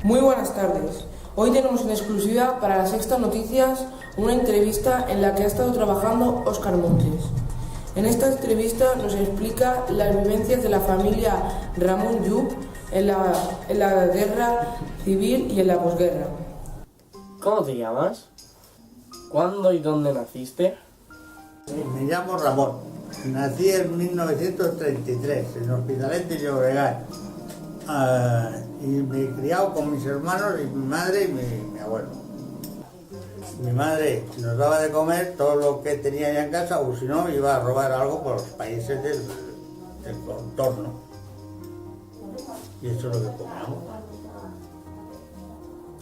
Muy buenas tardes. Hoy tenemos en exclusiva para La Sexta Noticias una entrevista en la que ha estado trabajando Óscar Montes. En esta entrevista nos explica las vivencias de la familia Ramón Lluch en la guerra civil y en la posguerra. ¿Cómo te llamas? ¿Cuándo y dónde naciste? Me llamo Ramón. Nací en 1933 en Hospitalet de Llobregat. Y me he criado con mis hermanos y mi madre y mi abuelo. Mi madre nos daba de comer todo lo que tenía ya en casa, o si no iba a robar algo por los países del entorno. Y eso es lo que comíamos.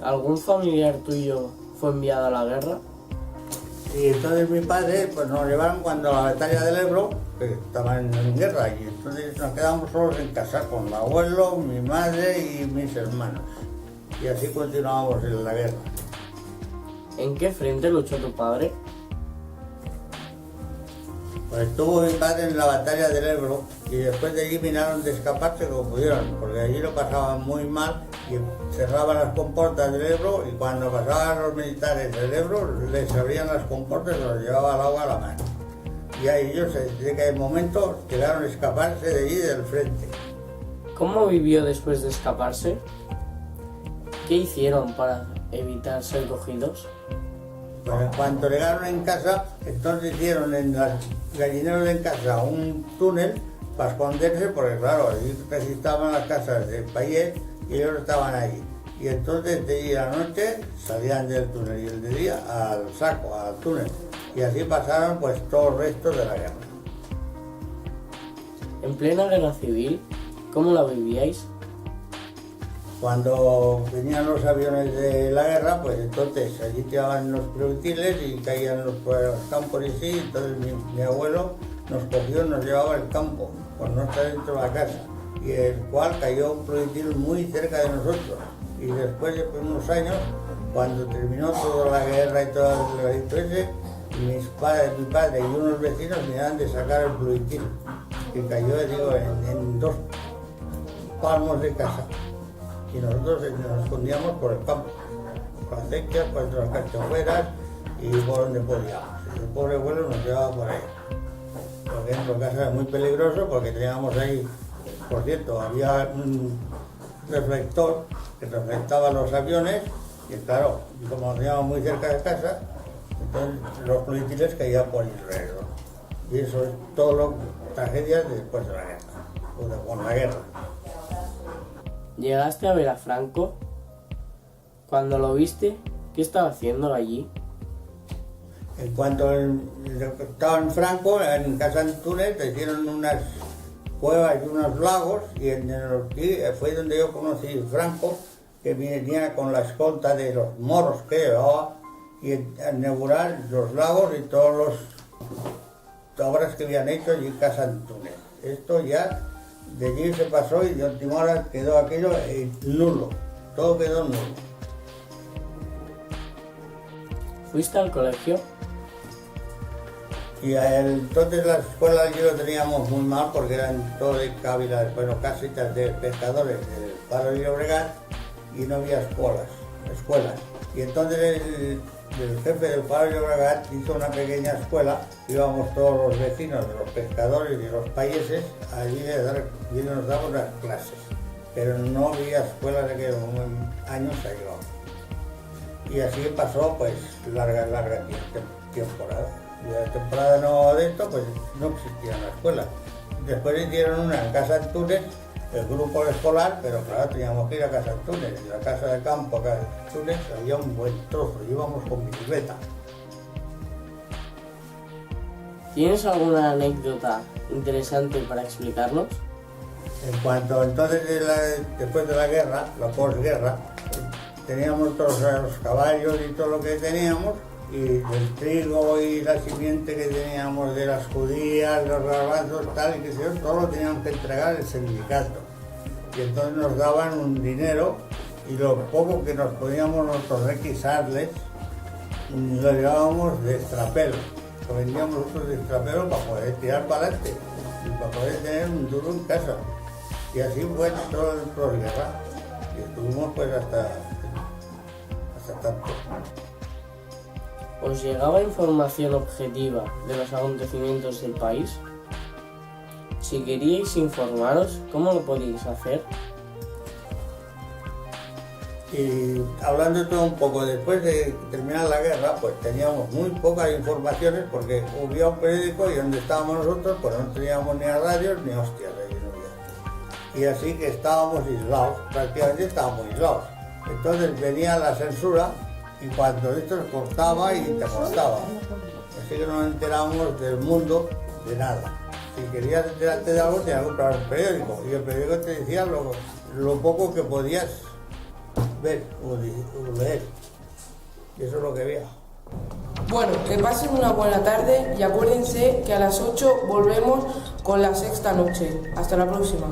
¿Algún familiar tuyo fue enviado a la guerra? Y entonces mi padre pues nos llevaron cuando a la batalla del Ebro, que estaban en guerra, y entonces nos quedamos solos en casa con mi abuelo, mi madre y mis hermanos. Y así continuábamos en la guerra. ¿En qué frente luchó tu padre? Pues estuvo mi padre en la batalla del Ebro y después de allí vinieron de escaparse como pudieron, porque allí lo pasaban muy mal y cerraban las compuertas del Ebro, y cuando pasaban los militares del Ebro les abrían las compuertas y los llevaba al agua a la mano. Y a ellos desde que momento llegaron a escaparse de allí del frente. ¿Cómo vivió después de escaparse? ¿Qué hicieron para evitar ser cogidos? Pues en cuanto llegaron en casa, entonces hicieron en los gallineros en casa un túnel para esconderse, porque claro, allí estaban las casas de Payet y ellos estaban allí. Y entonces de día a la noche salían del túnel y el de día al saco, al túnel. Y así pasaron pues todos los restos de la guerra. En plena guerra civil, ¿cómo la vivíais? Cuando venían los aviones de la guerra, pues entonces allí tiraban los proyectiles y caían por los campos y sí, entonces mi abuelo nos cogió y nos llevaba al campo, por no estar dentro de la casa, y el cual cayó un proyectil muy cerca de nosotros. Y después de unos años, cuando terminó toda la guerra y todo el proyecto ese, mi padre y unos vecinos miraban de sacar el proyectil, que cayó, digo, en 2 palmos de casa. Y nosotros nos escondíamos por el campo, por las acequias, por las cachofueras y por donde podíamos. Y el pobre abuelo nos llevaba por ahí. Porque en nuestra casa era muy peligroso, porque teníamos ahí, por cierto, había un reflector que reflectaba los aviones, y claro, como teníamos muy cerca de casa, entonces los proyectiles caían por alrededor. Y eso es todo las tragedias después de la guerra, o con la guerra. ¿Llegaste a ver a Franco? Cuando lo viste, ¿qué estaba haciendo allí? En cuanto estaba en Franco, en Casa Antúnez, hicieron unas cuevas y unos lagos, y fue donde yo conocí a Franco, que venía con la escolta de los moros que llevaba, y a inaugurar los lagos y todas las obras que habían hecho allí en Casa Antúnez. Esto ya de allí se pasó y de última hora quedó aquello nulo, todo quedó nulo. ¿Fuiste al colegio? Y entonces las escuelas yo lo teníamos muy mal porque eran todo de cávilas, bueno, casitas de pescadores del Paro de Llobregat, y no había escuelas. Y entonces el jefe del Paro de Llobregat hizo una pequeña escuela, íbamos todos los vecinos de los pescadores y los países, allí y nos daban unas clases, pero no había escuelas de aquellos años allí. Y así pasó pues larga temporada. Y la temporada no de esto, pues no existía la escuela. Después hicieron una en Casa Antúnez, el grupo escolar, pero claro, teníamos que ir a Casa Antúnez. En la casa de campo, a Casa Antúnez, había un buen trozo, íbamos con bicicleta. ¿Tienes alguna anécdota interesante para explicarnos? En cuanto entonces, después de la guerra, la posguerra, teníamos todos los caballos y todo lo que teníamos, y el trigo y la simiente que teníamos de las judías, los garbanzos, tal y que sea, todo lo teníamos que entregar al sindicato. Y entonces nos daban un dinero, y lo poco que nos podíamos nosotros requisarles, lo llevábamos de extrapelo. Lo vendíamos nosotros de extrapelo para poder tirar para adelante y para poder tener un duro en casa. Y así fue todo el posguerra. y estuvimos pues hasta tanto. ¿Os llegaba información objetiva de los acontecimientos del país? Si queríais informaros, ¿cómo lo podíais hacer? Y hablando todo un poco, después de terminar la guerra, pues teníamos muy pocas informaciones porque había un periódico y donde estábamos nosotros, pues no teníamos ni a radios ni hostias ahí no había. Y así que estábamos aislados, prácticamente estábamos aislados. Entonces venía la censura y cuando esto se cortaba y te cortaba. Así que no nos enterábamos del mundo de nada. Si querías enterarte de algo, tenías que comprar un periódico y el periódico te decía lo poco que podías ver o leer. Y eso es lo que había. Bueno, que pasen una buena tarde y acuérdense que a las 8 volvemos con la sexta noche. Hasta la próxima.